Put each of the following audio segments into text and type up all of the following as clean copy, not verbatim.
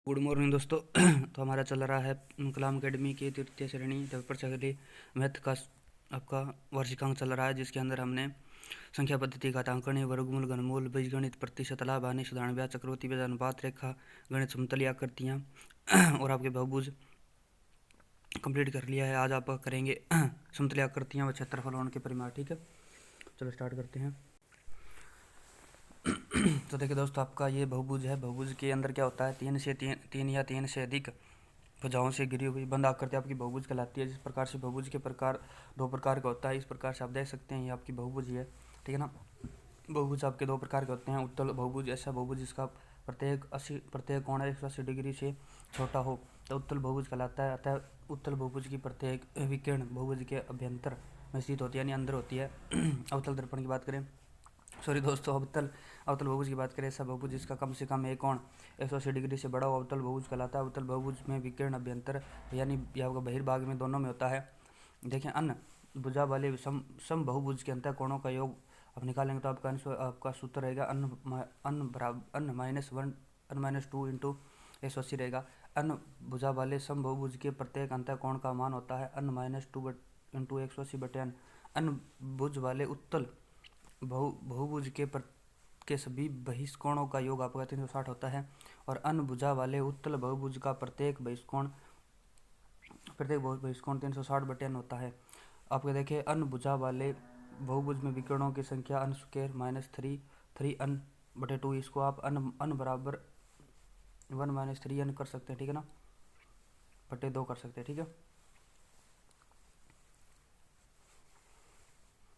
Good morning दोस्तों। तो हमारा चल रहा है कलाम एकेडमी की तृतीय श्रेणी पेपर चली मैथ का आपका वार्षिकांक चल रहा है, जिसके अंदर हमने संख्या पद्धति, घातांकनी, वर्गमूल, घनमूल, बीजगणित, प्रतिशत, लाभ, हानि, साधारण ब्याज, चक्रवृद्धि ब्याज, अनुपात, रेखा गणित, समतल आकृतियाँ और आपके बहुभुज कंप्लीट कर लिया है। आज आप करेंगे समतल आकृतियाँ व क्षेत्रफल के परिमाण। ठीक है, चलो स्टार्ट करते हैं। तो देखिए दोस्तों, आपका ये बहुभुज है। बहुभुज के अंदर क्या होता है, तीन या तीन से अधिक भुजाओं से घिरी हुई बंद आकृति आपकी बहुभुज कहलाती है। जिस प्रकार से बहुभुज के प्रकार दो प्रकार का होता है, इस प्रकार से आप देख सकते हैं ये आपकी बहुभुज ही है। ठीक है ना। बहुभुज आपके दो प्रकार के होते हैं। उत्तल बहुभुज, ऐसा बहुभुज जिसका प्रत्येक कोण 180 डिग्री से छोटा हो तो उत्तल बहुभुज कहलाता है। अतः उत्तल बहुभुज की प्रत्येक विकिरण बहुभुज के अभ्यंतर में स्थित होती है, यानी अंदर होती है। अवतल दर्पण की बात करें, सॉरी दोस्तों, अवतल बहुभुज की बात करें, ऐसा बहुभुज जिसका कम से कम एक कोण 180 डिग्री से बड़ा हो अवतल बहुभुज कहलाता है। अवतल बहुभुज में विकिरण अभ्यंतर यानी आपका बहिर्भाग में दोनों में होता है। देखें, अन्य भुजा वाले सम बहुभुज के अंतर कोणों का योग आप निकालेंगे तो आपका सूत्र रहेगा अन माइनस टू इंटू 180 रहेगा। अन्य भुजा वाले सम बहुभुज के प्रत्येक अंतर कोण का मान होता है n-2 इंटू 180 बटे n। अन्य भुज वाले उत्तल बहुभुज के सभी बहिष्कोणों का योग आपका 360 होता है, और अन्य भुजा वाले उत्तल बहुभुज का प्रत्येक बहिष्कोण 360 बटे n होता है। आपके देखिए, अन्य भुजा वाले बहुभुज में विकर्णों की संख्या n square minus three n बटे 2। इसको आप n बराबर 1 माइनस 3n कर सकते हैं। ठीक है ना, बटे 2 कर सकते हैं। ठीक है,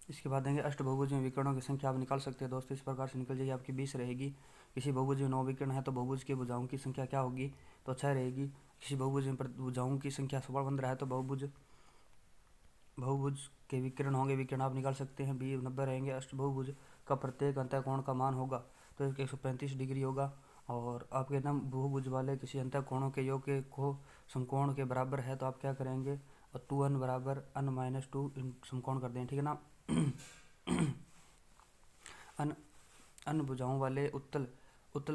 इसके बाद देंगे अष्ट बहुभुज में विकर्णों की संख्या आप निकाल सकते हैं दोस्तों। इस प्रकार से निकल जाएगी आपकी 20 रहेगी। किसी बहुभुज में 9 विकर्ण है तो बहुभुज के भुजाओं की संख्या क्या होगी, तो 6 रहेगी। किसी बहुभुज में भुजाओं की संख्या 15 है तो बहुभुज के विकर्ण होंगे, विकर्ण आप निकाल सकते हैं, 90 रहेंगे। अष्ट बहुभुज का प्रत्येक अंतः कोण का मान होगा तो 135 डिग्री होगा। और आपके नाम बहुभुज वाले किसी अंतः कोणों के योग के को समकोण के बराबर है तो आप क्या करेंगे, और 2n बराबर n-2 समकोण कर दें। ठीक है ना। अन्य भुजाओं वाले उत्तल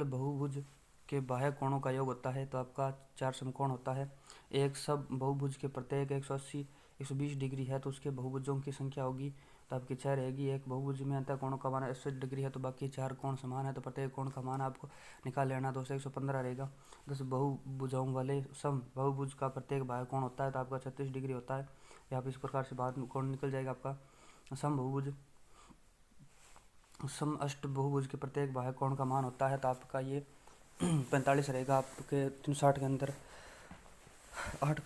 बहुभुज के बाह्य कोणों का योग होता है तो आपका 4 समकोण होता है। एक सब बहुभुज के प्रत्येक 120 डिग्री है तो उसके बहुभुजों की संख्या होगी तो आपकी 6 रहेगी। एक बहुभुज में अंतः कोणों का मान 80 डिग्री है तो बाकी 4 कोण समान है तो प्रत्येक कोण का मान आपको निकाल लेना, तो 115 रहेगा। 10 बहुभुजाओं वाले सम बहुभुज का प्रत्येक बाह्य कोण होता है तो आपका 36 डिग्री होता है। यहाँ पे इस प्रकार से बाहर कोण निकल जाएगा आपका। सम अष्ट बहुभुज के प्रत्येक बाह्य कोण का मान होता है तो आपका ये 45 रहेगा। आपके 360 के अंदर 8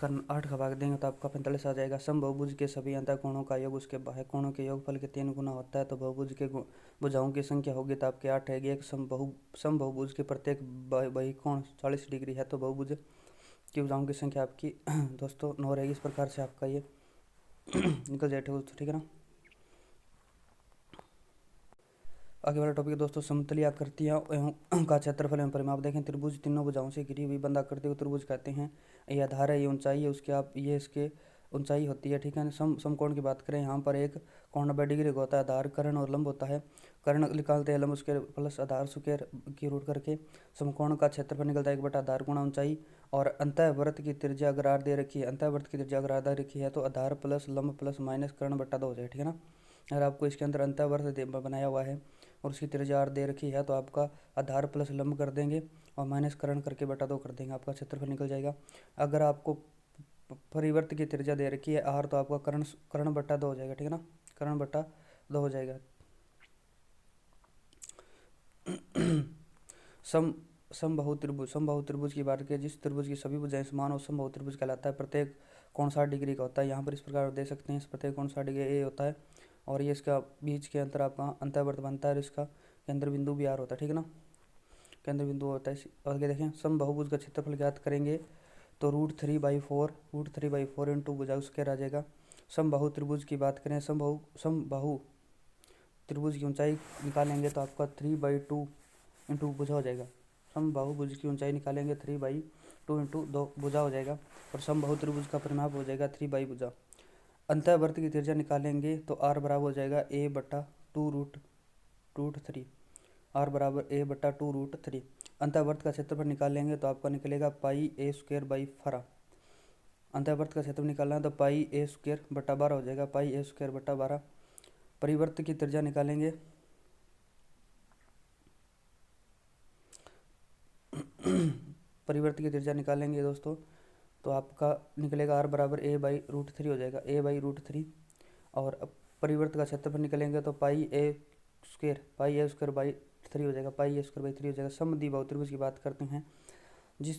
का भाग देंगे तो आपका 45 आ जाएगा। सम बहुभुज के सभी अंतः कोणों का योग उसके बाह्य कोणों के योगफल के 3 गुना होता है तो बहुभुज के भुजाओं की संख्या होगी तो आपके 8 रहेगी। एक सम बहुभुज के प्रत्येक बहिकोण 40 डिग्री है तो बहुभुज की भुजाओं की संख्या आपकी दोस्तों 9 रहेगी। इस प्रकार से आपका ये निकल जाएगा। ठीक है ना। आगे वाला टॉपिक दोस्तों समतलीय आकृतियाँ एवं का क्षेत्रफल एवं परिमाप। देखें, त्रिभुज तीनों भुजाओं से घिरी हुई बंद आकृति को त्रिभुज कहते हैं। ये आधार है, ये ऊंचाई है उसके, आप ये इसके ऊंचाई होती है। ठीक है। समकोण की बात करें, यहाँ पर एक कोण 90 डिग्री का होता है। आधार कर्ण और लंब होता है। कर्ण निकालते हैं लंब स्क्वायर प्लस आधार स्क्वायर की रूट करके। समकोण का क्षेत्रफल निकलता है 1 बटा आधार गुणा ऊंचाई। और अंतःवृत्त की त्रिज्या अगर r दे रखी है, अंतःवृत्त की त्रिज्या अगर r दे रखी है तो आधार प्लस लंब प्लस माइनस कर्ण बटा 2 हो जाए। ठीक है ना। अगर आपको इसके अंदर अंतःवृत्त बनाया हुआ है और उसकी त्रिज्या r दे रखी है तो आपका आधार प्लस लंब कर देंगे और माइनस कर्ण करके बटा 2 कर देंगे, आपका क्षेत्रफल निकल जाएगा। अगर आपको परिवर्त की त्रिज्या दे रखी है r तो आपका कर्ण बटा 2 हो जाएगा। ठीक है ना, कर्ण बटा 2 हो जाएगा। समबाहु त्रिभुज की बात करें, जिस त्रिभुज की सभी भुजाएं समान हो समबाहु त्रिभुज कहलाता है। प्रत्येक कोण 60 डिग्री का होता है। यहाँ पर इस प्रकार देख सकते हैं, प्रत्येक कोण 60 डिग्री ए होता है और ये इसका बीच के अंतर आपका अंतःवर्त बनता है और इसका केंद्र बिंदु भी r होता है। ठीक है ना, केंद्र बिंदु होता है। आगे देखें, समबाहुभुज का क्षेत्रफल ज्ञात करेंगे तो √3/4 इंटू भुजा स्क्वायर आ जाएगा। समबाहु त्रिभुज की बात करें, समबाहु त्रिभुज की ऊंचाई निकालेंगे तो आपका 3/2 इंटू भुजा हो जाएगा। समबाहु भुज की ऊंचाई निकालेंगे 3/2 इंटू 2 भुजा हो जाएगा और समबाहु त्रिभुज का परिमाप हो जाएगा 3 भुजा। अंतःवर्त की त्रिज्या निकालेंगे तो r बराबर हो जाएगा a/2 रूट 3, r बराबर a/2 रूट 3। अंतःवर्त का क्षेत्रफल निकालेंगे तो आपका निकलेगा पाई ए स्क्वायर बाई फरा। अंतःवर्त का क्षेत्रफल निकालना है तो पाई ए स्क्वायर बटा 12 हो जाएगा, पाई ए स्क्वायर बटा 12। परिवर्त की त्रिज्या निकालेंगे परिवर्त की त्रिज्या निकालेंगे दोस्तों तो आपका निकलेगा आर बराबर ए बाई रूट 3 हो जाएगा, ए बाई रूट 3। और अब परिवर्त का क्षेत्रफल निकलेंगे तो पाई ए स्क्वायर बाई 3 हो जाएगा, पाई ए स्क्वायर बाई 3 हो जाएगा। समद्विबाहु त्रिभुज की बात करते हैं। जिस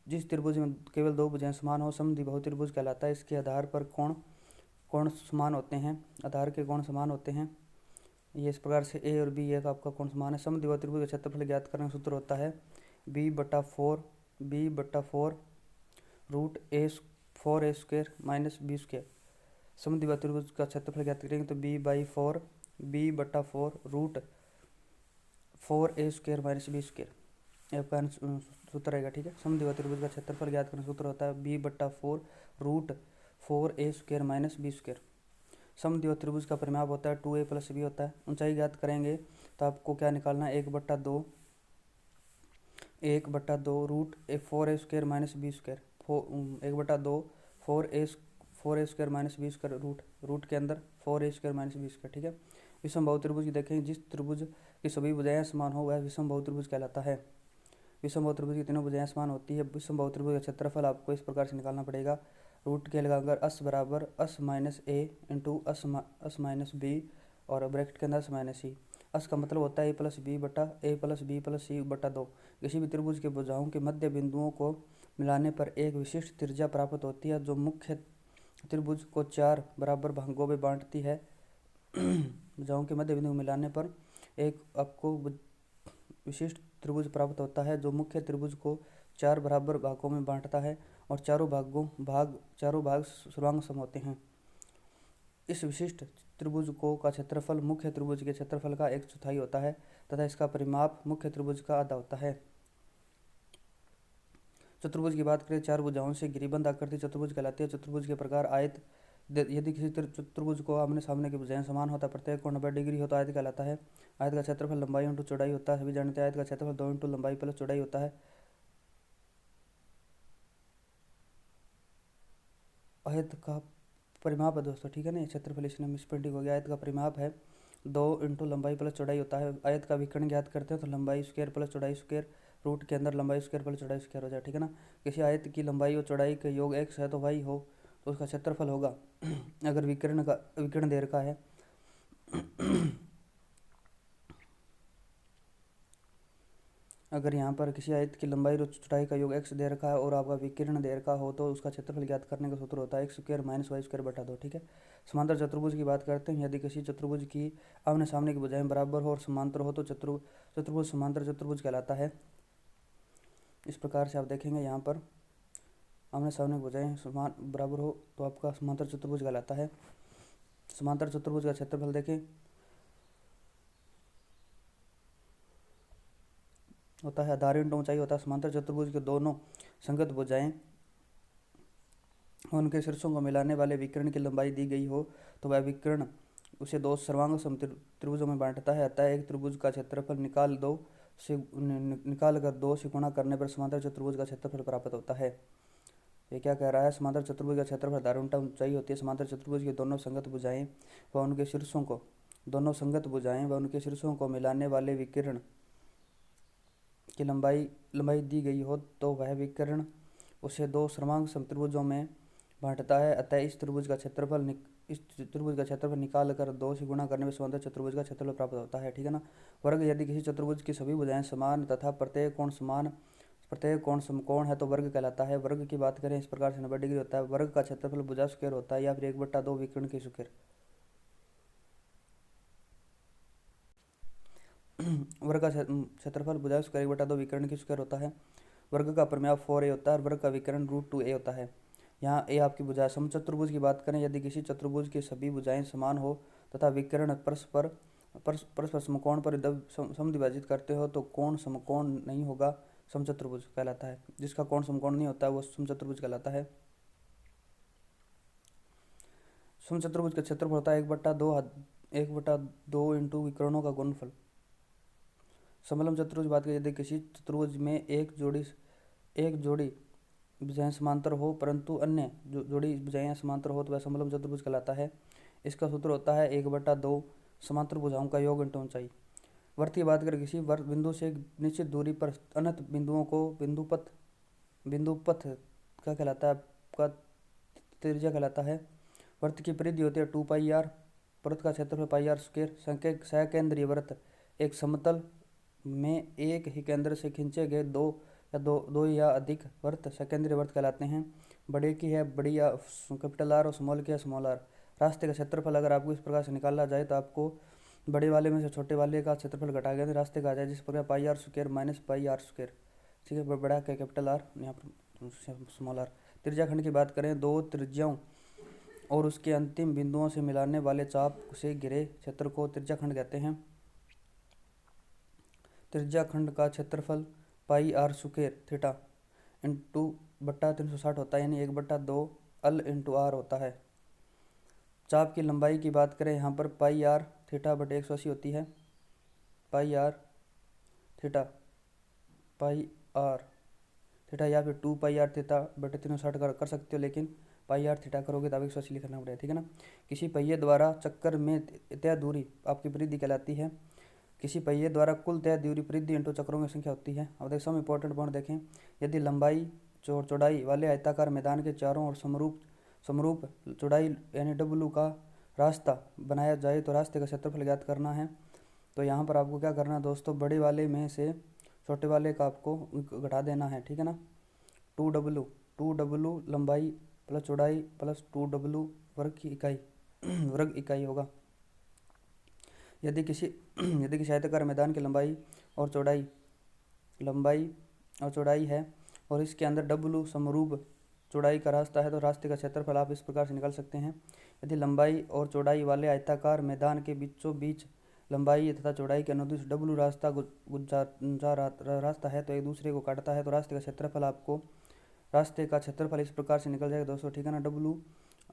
जिस त्रिभुज में केवल दो भुजाएं समान हो समद्विबाहु त्रिभुज कहलाता है। इसके आधार पर कोण समान होते हैं, आधार के कोण समान होते हैं। ये इस प्रकार से ए और बी एक आपका कोण समान है। समद्विबाहु त्रिभुज का क्षेत्रफल ज्ञात करने का सूत्र होता है b/4 root A 4a square minus B square. समद्विबाहु त्रिभुज का क्षेत्रफल ज्ञात करेंगे तो b/4 root 4a square minus B square आपका सूत्र रहेगा। ठीक है, समद्विबाहु त्रिभुज का क्षेत्रफल ज्ञात करने का सूत्र होता है b/4 root 4a square minus B square. समद्विबाहु त्रिभुज का परिमाप होता है 2a प्लस b होता है। ऊंचाई ज्ञात करेंगे तो आपको क्या निकालना है 1/2 root 4a square minus B square. 1/2 4a square minus B square root के अंदर 4a square minus B square. ठीक है, विषमबाहु त्रिभुज की देखें, जिस त्रिभुज की सभी भुजाएं समान हो वह विषमबाहु त्रिभुज कहलाता है। विषमबाहु त्रिभुज की तीनों भुजाएं समान होती है। विषमबाहु त्रिभुज का क्षेत्रफल आपको इस प्रकार से निकालना पड़ेगा। रूट के लगाकर अस बराबर अस माइनस ए इंटू अस माइनस बी और ब्रैकेट के अंदर अस माइनस सी। अस का मतलब होता है ए प्लस बी प्लस सी बटा 2। किसी भी त्रिभुज के भुजाओं के मध्य बिंदुओं को मिलाने पर एक विशिष्ट त्रिज्या प्राप्त होती है जो मुख्य त्रिभुज को 4 बराबर भागों में बांटती है। भुजाओं के मध्य बिंदु को मिलाने पर एक आपको विशिष्ट त्रिभुज प्राप्त होता है जो मुख्य त्रिभुज को 4 बराबर भागों में बांटता है और चारों भाग सर्वांग सम होते हैं। इस विशिष्ट त्रिभुज का क्षेत्रफल मुख्य त्रिभुज के क्षेत्रफल का 1/4 होता है तथा इसका परिमाप मुख्य त्रिभुज का आधा होता है। चतुर्भुज की बात करें, 4 भुजाओं से घिरीबंद आकृति चतुर्भुज कहलाती है। चतुर्भुज के प्रकार आयत। यदि किसी चतुर्भुज को आमने सामने की भुजाएं समान होता है, प्रत्येक कोण 90 डिग्री हो तो आयत कहलाता है। आयत का क्षेत्रफल लंबाई इंटू चौड़ाई होता है। सभी जानते हैं आयत का क्षेत्रफल 2 इंटू लंबाई प्लस चौड़ाई होता है। आयत का परिमाप है दोस्तों, ठीक है ना, क्षेत्रफल इसने मिसप्रिंटिंग हो गया। आयत का परिमाप है 2 इंटू लंबाई प्लस चौड़ाई होता है। आयत का विकर्ण ज्ञात करते हैं तो लंबाई स्क्वायर प्लस चौड़ाई स्क्वायर रूट के अंदर लंबाई स्क्वायर प्लस चौड़ाई स्क्वायर हो जाए। ठीक है ना, किसी आयत की लंबाई और चौड़ाई का योग x है तो y हो तो उसका क्षेत्रफल होगा। अगर विकर्ण दे रखा है अगर यहाँ पर किसी आयत की लंबाई और चौड़ाई का योग x दे रखा है और आपका विकर्ण दे रखा हो तो उसका क्षेत्रफल ज्ञात करने का सूत्र होता है x square minus y square बटा 2। ठीक है, समांतर चतुर्भुज की बात करते हैं। यदि किसी चतुर्भुज की आमने सामने की भुजाएं बराबर हो और समांतर हो तो चतुर्भुज समांतर चतुर्भुज कहलाता है। इस प्रकार से आप देखेंगे यहाँ पर आमने सामने भुजाएं समान बराबर हो तो आपका समांतर चतुर्भुज कहलाता है। समांतर चतुर्भुज का क्षेत्रफल देखें होता है आधार इंटू ऊंचाई होता है। समांतर चतुर्भुज के दोनों संगत भुजाएं उनके शीर्षों को मिलाने वाले विकर्ण की लंबाई दी गई हो तो वह विकर्ण उसे 2 सर्वांग सम त्रिभुजों में बांटता है। अतः एक त्रिभुज का क्षेत्रफल निकाल कर 2 से गुणा करने पर समांतर चतुर्भुज का क्षेत्रफल प्राप्त होता है। ये क्या कह रहा है, समांतर चतुर्भुज का क्षेत्रफल आधार इंटू ऊंचाई होती है। समांतर चतुर्भुज की दोनों संगत भुजाएं व उनके शीर्षों को मिलाने वाले विकर्ण की लंबाई दी गई हो तो वह विकर्ण उसे 2 सर्वांग समत्रिभुजों में बांटता है। अतः इस त्रिभुज का क्षेत्रफल निकाल कर 2 से गुणा करने में समांतर चतुर्भुज का क्षेत्रफल प्राप्त होता है। ठीक है ना, वर्ग। यदि किसी चतुर्भुज की सभी भुजाएं समान तथा प्रत्येक कोण समकोण है तो वर्ग कहलाता है। वर्ग की बात करें इस प्रकार से 90 डिग्री होता है। वर्ग का क्षेत्रफल भुजा स्क्वायर होता है या फिर 1/2 विकर्ण की स्क्वायर। वर्ग का क्षेत्रफल भुजा स्क्वायर 1/2 विकर्ण की स्क्वायर होता है। वर्ग का परिमाप 4a होता है और वर्ग का विकर्ण √2a होता है। यहाँ a आपकी भुजा। समचतुर्भुज की बात करें, यदि किसी चतुर्भुज की सभी भुजाएं समान हो तथा विकर्ण परस्पर समकोण पर समद्विभाजित करते हो तो कोण समकोण नहीं होगा, समचतुर्भुज कहलाता है। जिसका कोण समकोण नहीं होता है वो समचतुर्भुज कहलाता है। समचतुर्भुज का क्षेत्रफल होता है 1/2 इंटू विकर्णों का गुणनफल। समलंब चतुर्भुज बात करें, यदि किसी चतुर्भुज में एक जोड़ी भुजाएं समांतर हो परंतु अन्य जोड़ी भुजाएं समांतर हो तो वह समलंब चतुर्भुज कहलाता है। इसका सूत्र होता है 1/2 समांतर भुजाओं का योग इंटू ऊंचाई। वृत्त की बात करें, किसी वृत्त बिंदु से एक निश्चित दूरी पर अनंत बिंदुओं को बिंदुपथ क्या कहलाता है, आपका त्रिज्या कहलाता है। वृत्त की परिधि होती है 2πr, वृत्त का क्षेत्रफल πr²। सकेंद्रीय वृत्त एक समतल में एक ही केंद्र से खींचे गए दो या अधिक वृत्त सकेंद्रीय वृत्त कहलाते हैं। बड़े की है बड़ी या कैपिटल आर और स्मॉल की है स्मॉल आर। रास्ते का क्षेत्रफल अगर आपको इस प्रकार से निकालना जाए तो आपको बड़े वाले में से छोटे वाले का क्षेत्रफल घटा के रास्ते का आ जाए, जिस प्रकार πr² माइनस πr²। ठीक है, बड़ा का कैपिटल आर, यहाँ पर स्मॉल आर। त्रिज्याखंड की बात करें, दो त्रिज्याओं और उसके अंतिम बिंदुओं से मिलाने वाले चाप से घिरे क्षेत्र को त्रिज्याखंड कहते हैं। त्रिज्याखंड का क्षेत्रफल πr² थीटा इंटू बट्टा 360 होता है, यानी 1/2 अल इंटू आर होता है। चाप की लंबाई की बात करें, यहाँ पर πr थीटा बटे 180 होती है। πr थीटा या फिर 2πr थीटा बटे 360 कर सकते हो, लेकिन πr थीटा करोगे तो 180 लिखना पड़ेगा। ठीक है ना। किसी पहिए द्वारा चक्कर में तय दूरी आपकी परिधि कहलाती है। किसी पहिए द्वारा कुल तय दूरी परिधि इंटू चक्रों की संख्या होती है। अब देखो इंपॉर्टेंट पॉइंट देखें, यदि लंबाई चौड़ाई वाले आयताकार मैदान के चारों ओर समरूप चौड़ाई यानी W का रास्ता बनाया जाए तो रास्ते का क्षेत्रफल ज्ञात करना है। तो यहाँ पर आपको क्या करना है दोस्तों, बड़े वाले में से छोटे वाले का आपको घटा देना है। ठीक है ना। 2W लंबाई प्लस चौड़ाई प्लस 2W वर्ग इकाई होगा। यदि किसी आयताकार मैदान की लंबाई और चौड़ाई है और इसके अंदर W समरूप चौड़ाई का रास्ता है तो रास्ते का क्षेत्रफल आप इस प्रकार से निकाल सकते हैं। यदि लंबाई और चौड़ाई वाले आयताकार मैदान के बीचों बीच लंबाई तथा चौड़ाई के अनुदिश W रास्ता रास्ता है तो एक दूसरे को काटता है तो रास्ते का क्षेत्रफल इस प्रकार से निकल जाएगा दोस्तों। ठीक है ना। W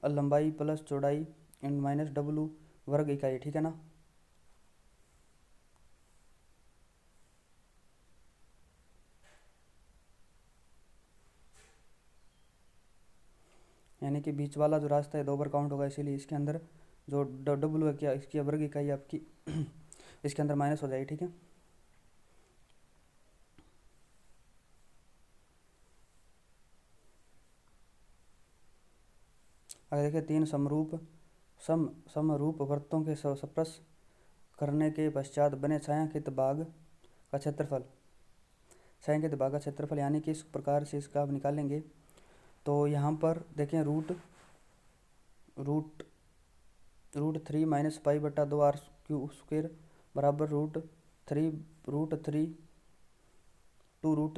लंबाई प्लस चौड़ाई माइनस W वर्ग इकाई। ठीक है ना। यानी कि बीच वाला जो रास्ता है 2 बार काउंट होगा, इसीलिए इसके अंदर जो W है क्या इसकी वर्ग इकाई आपकी इसके अंदर माइनस हो जाएगी। ठीक है। अगर देखिए 3 समरूप वृत्तों के स्पर्श करने के पश्चात बने छायांकित भाग का क्षेत्रफल यानी कि इस प्रकार से इसका आप निकालेंगे। तो यहाँ पर देखें रूट 3 माइनस π/2 r² बराबर रूट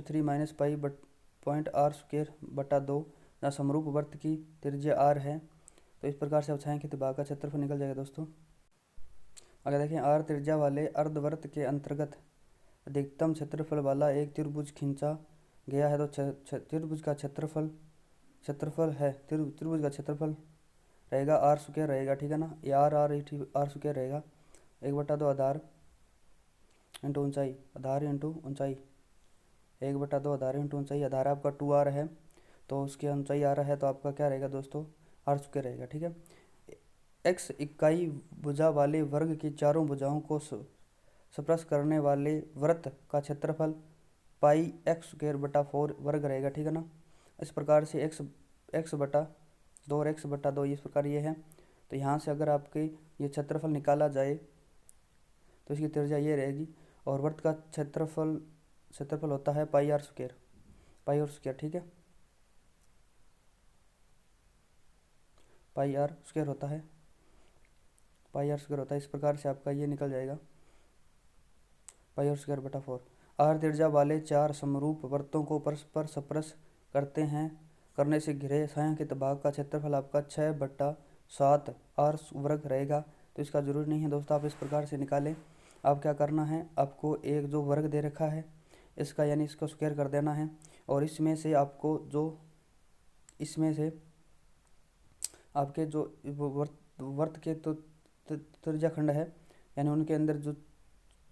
थ्री माइनस π/r²/2, जहाँ समरूप वृत्त की त्रिज्या r है। तो इस प्रकार से अब छायांकित भाग का क्षेत्रफल निकल जाएगा दोस्तों। अगर देखें r त्रिज्या वाले अर्धवृत्त के अंतर्गत अधिकतम क्षेत्रफल वाला एक त्रिभुज खींचा गया है तो त्रिभुज का क्षेत्रफल रहेगा r² रहेगा। ठीक है ना। ये r² रहेगा 1/2 आधार इंटू ऊंचाई, आधार इंटू ऊंचाई 1/2 आधार इंटू ऊंचाई। आधार आपका 2r है तो उसकी ऊंचाई r है तो आपका क्या रहेगा दोस्तों, r² रहेगा। ठीक है। x इकाई भुजा वाले वर्ग की चारों भुजाओं को स्पर्श करने वाले वृत्त का क्षेत्रफल πx²/4 वर्ग रहेगा। ठीक है ना। इस प्रकार से x/2 और x/2 इस प्रकार ये है। तो यहाँ से अगर आपके ये क्षेत्रफल निकाला जाए तो इसकी त्रिज्या ये रहेगी और वृत्त का क्षेत्रफल होता है πr²। ठीक है, πr² होता है इस प्रकार से आपका ये निकल जाएगा πr²/4। r त्रिज्या वाले 4 समरूप वृत्तों को परस्पर स्पर्श करने से घिरे छायांकित भाग का क्षेत्रफल आपका 6/7 r वर्ग रहेगा। तो इसका जरूरी नहीं है दोस्तों, आप इस प्रकार से निकालें। आप क्या करना है, आपको एक जो वर्ग दे रखा है इसका यानी इसको स्क्वायर कर देना है और इसमें से आपके जो वर्त के तो त्रिज्याखंड है यानी उनके अंदर जो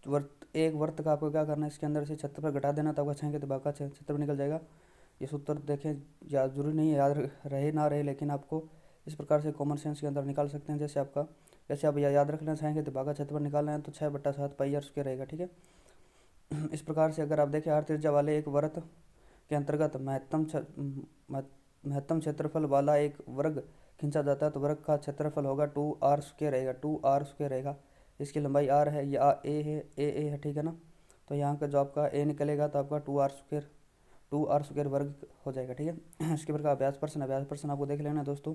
एक वर्त का आपको क्या करना है, इसके अंदर से क्षेत्रफल घटा देना तो आपका 6 के भाग का क्षेत्रफल निकल जाएगा। ये सूत्र देखें, या जरूरी नहीं है याद रहे ना रहे, लेकिन आपको इस प्रकार से कॉमन सेंस के अंदर निकाल सकते हैं। जैसे आप याद रखना चाहेंगे तो भाग का क्षेत्रफल निकालना है तो 6/7 पाई आर स्क्वायर रहेगा, ठीक है। इस प्रकार से अगर आप देखें आर त्रिज्या वाले एक वृत्त के अंतर्गत महत्तम क्षेत्रफल वाला एक वर्ग खींचा जाता है तो वर्ग का क्षेत्रफल होगा 2r स्क्वायर रहेगा, 2r स्क्वायर रहेगा। इसकी लंबाई r है, ये ए है, ए है, ठीक है ना। तो यहाँ का जो आपका ए निकलेगा तो आपका 2r स्क्वायर वर्ग हो जाएगा, ठीक है। इसके प्रकार अभ्यास प्रश्न आपको देख लेना दोस्तों,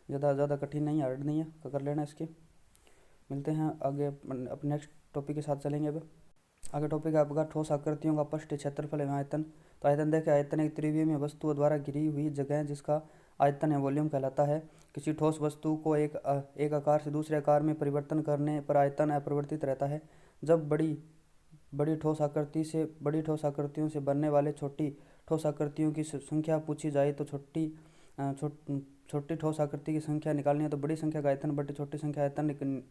ज़्यादा कठिन नहीं है, हार्ड नहीं है, कर लेना इसके। मिलते हैं आगे अपने नेक्स्ट टॉपिक के साथ चलेंगे। अब आगे टॉपिक है आपका ठोस आकृतियों का पृष्ठ क्षेत्रफल एवं आयतन। तो आयतन देखें, आयतन एक त्रिविमीय वस्तुओं द्वारा घिरी हुई जगह है जिसका आयतन या वॉल्यूम कहलाता है। किसी ठोस वस्तु को एक आकार से दूसरे आकार में परिवर्तन करने पर आयतन अपरिवर्तित रहता है। जब बड़ी ठोस आकृतियों से बनने वाले छोटी ठोस आकृतियों की संख्या पूछी जाए तो छोटी ठोस आकृति की संख्या निकालनी है तो बड़ी संख्या का आयतन बटे छोटी संख्या आयतन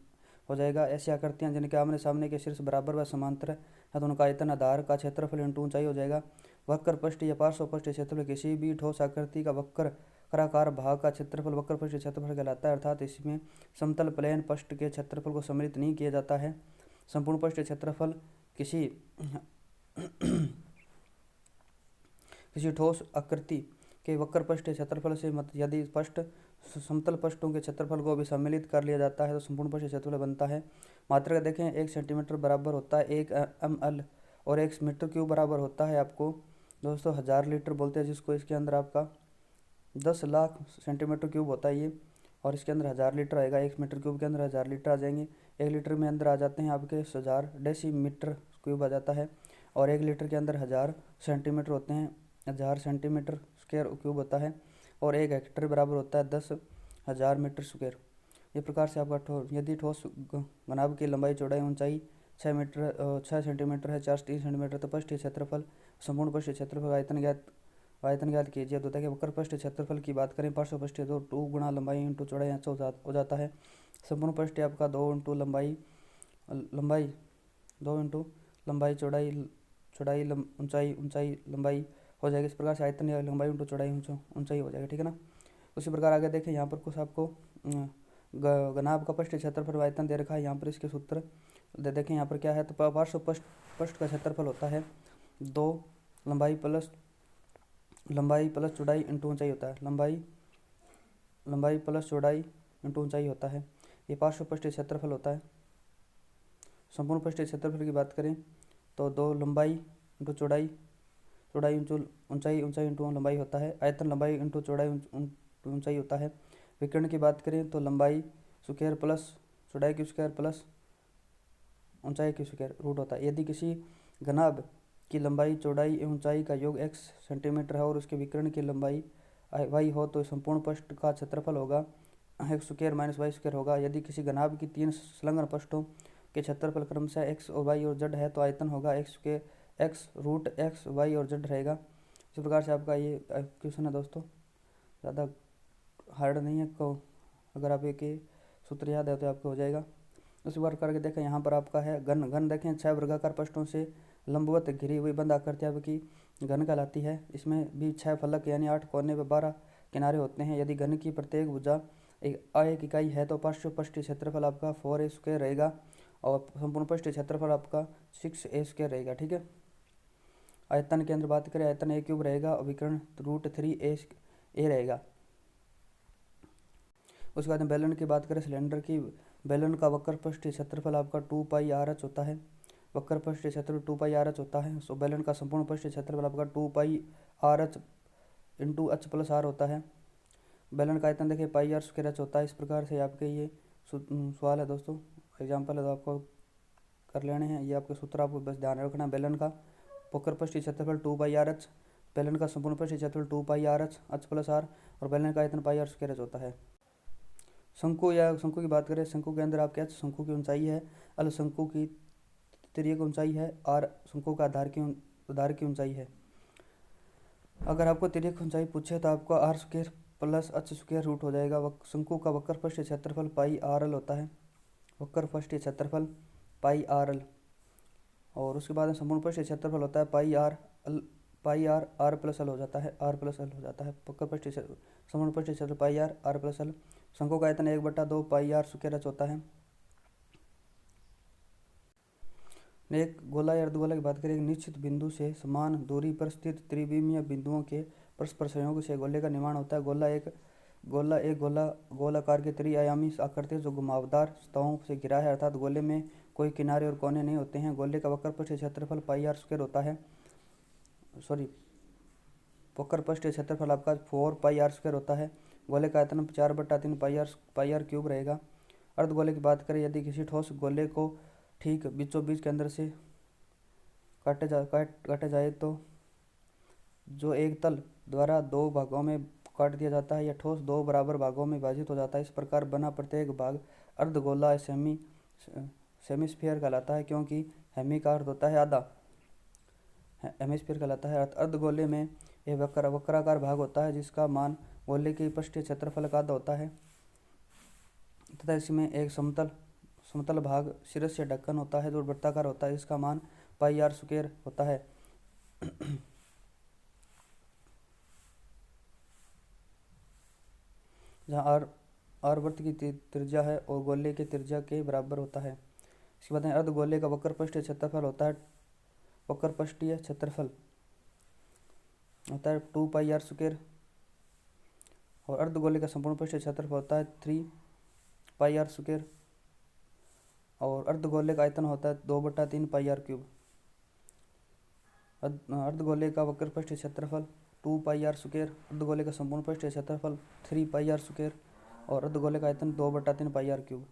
हो जाएगा। ऐसी आकृतियां जिनके आमने सामने के शीर्ष बराबर व समांतर है तो उनका आयतन आधार का क्षेत्रफल इंटू ऊंचाई हो जाएगा। वक्र पृष्ठ या पार्श्व पृष्ठ क्षेत्रफल किसी भी ठोस आकृति का वक्राकार भाग का क्षेत्रफल वक्र पृष्ठ क्षेत्रफल कहलाता है, अर्थात इसमें समतल प्लेन पृष्ठ के क्षेत्रफल को सम्मिलित नहीं किया जाता है। संपूर्ण पृष्ठ क्षेत्रफल किसी ठोस आकृति के वक्र पृष्ठ क्षेत्रफल से यदि पृष्ठ समतल पृष्ठों के क्षेत्रफल को भी सम्मिलित कर लिया जाता है तो संपूर्ण पृष्ठ क्षेत्रफल बनता है। मात्रा देखें, 1 सेंटीमीटर बराबर होता है 1 ml और 1 मीटर क्यूब बराबर होता है आपको दोस्तों 1000 लीटर बोलते हैं, जिसको इसके अंदर आपका 10 लाख सेंटीमीटर क्यूब होता है ये, और इसके अंदर 1000 लीटर आएगा। 1 मीटर क्यूब के अंदर 1000 लीटर आ जाएंगे। 1 लीटर में अंदर आ जाते हैं आपके 1000 डेसीमीटर क्यूब आ जाता है, और 1 लीटर के अंदर 1000 सेंटीमीटर होते हैं, 1000 सेंटीमीटर स्क्वायर क्यूब होता है, और 1 हेक्टेयर बराबर होता है 10,000 मीटर स्क्वायर। इस प्रकार से आपका यदि ठोस घनाभ की लंबाई चौड़ाई ऊंचाई 6 सेंटीमीटर है, 4 से 3 सेंटीमीटर तो पृष्ठ क्षेत्रफल संपूर्ण पृष्ठ क्षेत्रफल आयतन ज्ञात कीजिए। तो देखिए वक्र पृष्ठ क्षेत्रफल की बात करें, पार्श्व पृष्ठ तो 2 गुणा लंबाई इंटू चौड़ाई हो जाता है। संपूर्ण पृष्ठ आपका 2 इंटू लंबाई 2 इंटू लंबाई चौड़ाई ऊंचाई लंबाई हो जाएगी। इस प्रकार से आयतन या लंबाई इंटू चौड़ाई ऊंचाई हो जाएगा, ठीक है ना। उसी प्रकार आगे देखें, यहाँ पर कुछ आपको घनाभ का पृष्ठ क्षेत्रफल आयतन दे रखा है। यहाँ पर इसके सूत्र देखें, यहाँ पर क्या है तो पार्श्व पृष्ठ का क्षेत्रफल होता है 2 लंबाई प्लस चौड़ाई इंटू ऊंचाई होता है, लंबाई प्लस चौड़ाई इंटू ऊंचाई होता है। ये पार्श्व पृष्ठ क्षेत्रफल होता है। संपूर्ण पृष्ठ क्षेत्रफल की बात करें तो 2 लंबाई इंटू चौड़ाई इंटू ऊंचाई इंटू लंबाई होता है। आयतन लंबाई इंटू चौड़ाई ऊंचाई होता है। विकर्ण की बात करें तो लंबाई स्क्वायर प्लस चौड़ाई की स्क्वायर प्लस ऊंचाई की स्क्वायर रूट होता है। यदि किसी घनाभ की लंबाई चौड़ाई एवं ऊंचाई का योग x सेंटीमीटर है और उसके विकर्ण की लंबाई y हो तो संपूर्ण पृष्ठ का क्षेत्रफल होगा x square minus y square होगा। यदि किसी घनाभ की 3 संलग्न पृष्ठों के क्षेत्रफल क्रमशः x और y और z है तो आयतन होगा x रूट x y और z रहेगा। इस प्रकार से आपका ये क्वेश्चन है दोस्तों, ज़्यादा हार्ड नहीं है, को अगर आप एक सूत्र याद है तो आपको हो जाएगा। उसी बार करके देखें, यहाँ पर आपका है घन देखें 6 वर्गाकार पृष्ठों से लंबवत घिरी हुई बंद आकृति आपकी घन कहलाती है। इसमें भी 6 फलक यानी 8 कोने व 12 किनारे होते हैं। यदि घन की प्रत्येक भुजा एक इकाई है तो पार्श्व पृष्ठ क्षेत्रफल आपका 4a स्क्वायर रहेगा और संपूर्ण पृष्ठ क्षेत्रफल आपका 6a स्क्वायर रहेगा, ठीक है। आयतन के अंदर बात करें, आयतन a क्यूब रहेगा और विकर्ण रूट 3a रहेगा। उसके बाद में बेलन की बात करें, सिलेंडर की बेलन का वक्र पृष्ठ क्षेत्रफल आपका 2 पाई आर एच होता है। वक्र पृष्ठ क्षेत्रफल 2 पाई आर एच होता है। सो बेलन का संपूर्ण पृष्ठ क्षेत्रफल आपका 2 pi R H into H plus R होता है। बेलन का आयतन देखिए पाई आर स्क्वायर एच होता है। इस प्रकार से आपके ये सवाल है दोस्तों, एग्जाम्पल है तो आपको कर लेने हैं। ये आपके सूत्र आपको बस ध्यान रखना। बेलन का वक्र पृष्ठ क्षेत्रफल 2 पाई आर एच, बेलन का संपूर्ण पृष्ठ क्षेत्रफल 2 pi R H plus are, और बेलन का आयतन पाई आर स्क्वायर एच होता है। शंकु की बात करें, शंकु के अंदर आपके शंकु की ऊंचाई है, अल शंकु की तिर्यक ऊंचाई है, आर शंकु का आधार की ऊंचाई है। अगर आपको तिर्यक ऊंचाई पूछे तो आपको r square plus h square root हो जाएगा। शंकु का वक्र पृष्ठ क्षेत्रफल पाई आर एल होता है। वक्र पृष्ठ क्षेत्रफल पाई आर एल और उसके बाद में संपूर्ण पृष्ठीय क्षेत्रफल होता है पाई आर आर प्लस एल हो जाता है, आर प्लस एल हो जाता है। वक्र पृष्ठीय संपूर्ण पृष्ठीय क्षेत्र पाई आर आर प्लस एल। शंकु का आयतन 1/2 पाई आर स्क्वायर एच होता है। एक गोला या अर्धगोला की बात करें, एक निश्चित बिंदु से समान दूरी पर स्थित त्रिविमीय बिंदुओं के परस्पर संयोग से गोले का निर्माण होता है। गोल आकार के त्रिआयामी आकृति जो घुमावदार सतहों से घिरा है, अर्थात गोले में कोई किनारे और कोने नहीं होते हैं। गोले का वक्र पृष्ठीय क्षेत्रफल पाई आर स्क्वायर होता है। वक्र पृष्ठीय क्षेत्रफल आपका 4 पाई आर स्क्वायर होता है। गोले का आयतन 4/3 पाई आर क्यूब रहेगा। अर्धगोले की बात करें, यदि किसी ठोस गोले को ठीक बीचों बीच के अंदर से काटे जाए तो जो एक तल द्वारा 2 भागों में काट दिया जाता है, यह ठोस 2 बराबर भागों में विभाजित हो जाता है। इस प्रकार बना प्रत्येक भाग अर्धगोला सेमीस्फीयर कहलाता है, क्योंकि हेमी का अर्थ होता है आधा, हेमिस्फीयर कहलाता है। अर्धगोले में यह वक्राकार भाग होता है जिसका मान गोले के पृष्ठीय क्षेत्रफल का आधा होता है, तथा इसमें एक समतल भाग शीर्ष से ढक्कन होता है जो वृत्ताकार होता है, इसका मान पाई आर स्क्वायर होता है। जहाँ आर वृत्त की त्रिज्या है और गोले की त्रिज्या के बराबर होता है। इसके बाद अर्धगोले का वक्र पृष्ठीय क्षेत्रफल होता है 2 पाई आर स्क्वायर, और अर्धगोले का संपूर्ण पृष्ठीय क्षेत्रफल होता है 3 पाई आर स्क्वायर, और अर्धगोले का आयतन होता है 2/3 पाई आर क्यूब। अर्धगोले का वक्र पृष्ठीय क्षेत्रफल 2 पाई आर स्क्वायर, अर्धगोले का संपूर्ण पृष्ठीय क्षेत्रफल 3 पाई आर स्क्वायर, और अर्धगोले का आयतन 2/3 पाई आर क्यूब।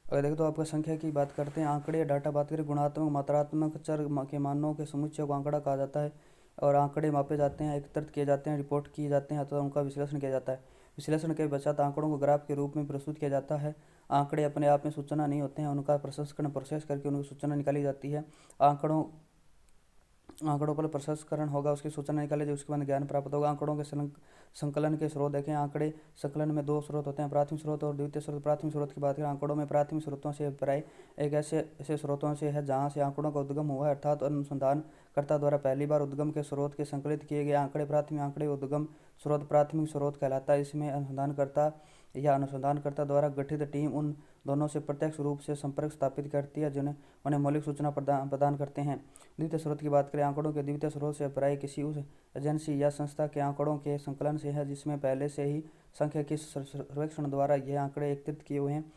अगर देखें तो आपका संख्या की बात करते हैं, आंकड़े डाटा बात करें, गुणात्मक मात्रात्मक चर के मानों के समुच्चय को आंकड़ा कहा जाता है, और आंकड़े मापे जाते हैं, एकत्रित किए जाते हैं, रिपोर्ट किए जाते हैं, अथवा उनका विश्लेषण किया जाता है। विश्लेषण के पश्चात आंकड़ों को ग्राफ के रूप में प्रस्तुत किया जाता है। आंकड़े अपने आप में सूचना नहीं होते हैं, उनका प्रसंस्करण प्रोसेस करके उनकी सूचना निकाली जाती है। आंकड़ों पर प्रसंस्करण होगा, उसकी सूचना निकाले, जो उसके बाद ज्ञान प्राप्त होगा। आंकड़ों के संकलन के स्रोत देखें, आंकड़े संकलन में 2 स्रोत होते हैं, प्राथमिक स्रोत और द्वितीय स्रोत। प्राथमिक स्रोत की बात करें, आंकड़ों में प्राथमिक स्रोतों से अभिप्राय एक ऐसे स्रोतों से है जहाँ से आंकड़ों का उद्गम हुआ है, अर्थात अनुसंधानकर्ता द्वारा पहली बार उद्गम के स्रोत के संकलित किए गए आंकड़े। प्राथमिक आंकड़े उद्गम स्रोत प्राथमिक स्रोत कहलाता है। इसमें अनुसंधानकर्ता द्वारा गठित टीम उन दोनों से प्रत्यक्ष रूप से संपर्क स्थापित करती है जिन्हें उन्हें मौलिक सूचना प्रदान करते हैं। द्वितीय स्रोत की बात करें, आंकड़ों के द्वितीय स्रोत से अभिप्राय किसी उस एजेंसी या संस्था के आंकड़ों के संकलन से है जिसमें पहले से ही सांख्यिकी सर्वेक्षण द्वारा यह आंकड़े एकत्रित किए हुए हैं।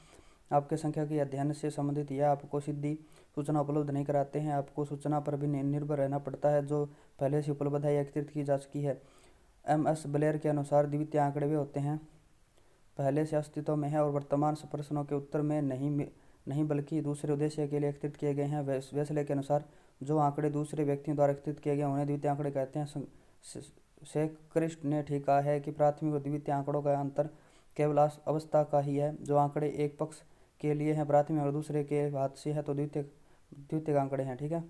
आपके सांख्यिकी अध्ययन से संबंधित यह आपको सीधी सूचना उपलब्ध नहीं कराते हैं, आपको सूचना पर भी निर्भर रहना पड़ता है जो पहले से उपलब्ध है या एकत्रित की जा चुकी है। MS ब्लेयर के अनुसार द्वितीय आंकड़े वे होते हैं पहले से अस्तित्व में है और वर्तमान प्रश्नों के उत्तर में नहीं बल्कि दूसरे उद्देश्य के लिए एकत्रित किए गए हैं। वेस्ले के अनुसार जो आंकड़े दूसरे व्यक्तियों द्वारा एकत्रित किए गए उन्हें द्वितीय आंकड़े कहते हैं। सेक्रिस्ट ने ठीक कहा है कि प्राथमिक और द्वितीय आंकड़ों का अंतर केवल अवस्था का ही है। जो आंकड़े एक पक्ष के लिए हैं प्राथमिक और दूसरे के हाथ से है तो द्वितीय आंकड़े हैं। ठीक है,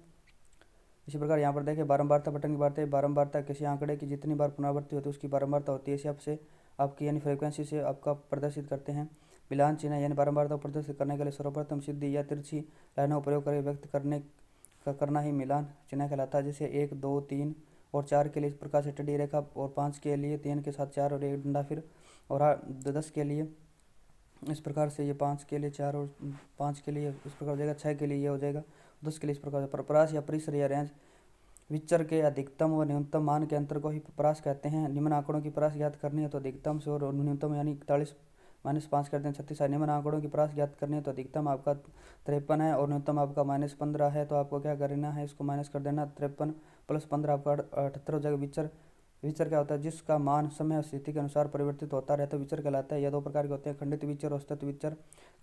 इसी प्रकार यहाँ पर देखें, बारंबारता बटन की बात है। बारंबारता किसी आंकड़े की जितनी बार पुनरावृत्ति होती है उसकी बारंबारता होती है। इसे आपसे आपकी यानी फ्रीक्वेंसी से आपका प्रदर्शित करते हैं। मिलान चिन्ह यानी बारंबारता को प्रदर्शित करने के लिए सर्वप्रथम सीधी या तिरछी लाइनों का प्रयोग करके व्यक्त करना ही मिलान चिन्ह कहलाता है। जैसे 1, 2, 3 और 4 के लिए इस प्रकार से टेढ़ी रेखा, और 5 के लिए 3 के साथ 4 और एक डंडा, फिर और 10 के लिए इस प्रकार से ये 5 के लिए 4 और 5 के लिए इस प्रकार हो जाएगा, 6 के लिए ये हो जाएगा, 10 के लिए इस प्रकार। प्रपरास या परिसर या रेंज विचर के अधिकतम व न्यूनतम मान के अंतर को ही परास कहते हैं। निम्न आंकड़ों की परास ज्ञात करनी है तो अधिकतम से और न्यूनतम यानी 41 - 5 करते हैं 36 है। निम्न आंकड़ों की परास ज्ञात करनी है तो अधिकतम आपका 53 है और न्यूनतम आपका -15 है, तो आपको क्या करना है, इसको माइनस कर देना। 53 + 15 आपका 78 हो जाएगा। विचर क्या होता है, जिसका मान समय और स्थिति के अनुसार परिवर्तित होता रहता है, विचर कहलाता है। यह 2 प्रकार के होते हैं, खंडित विचर और सतत विचर।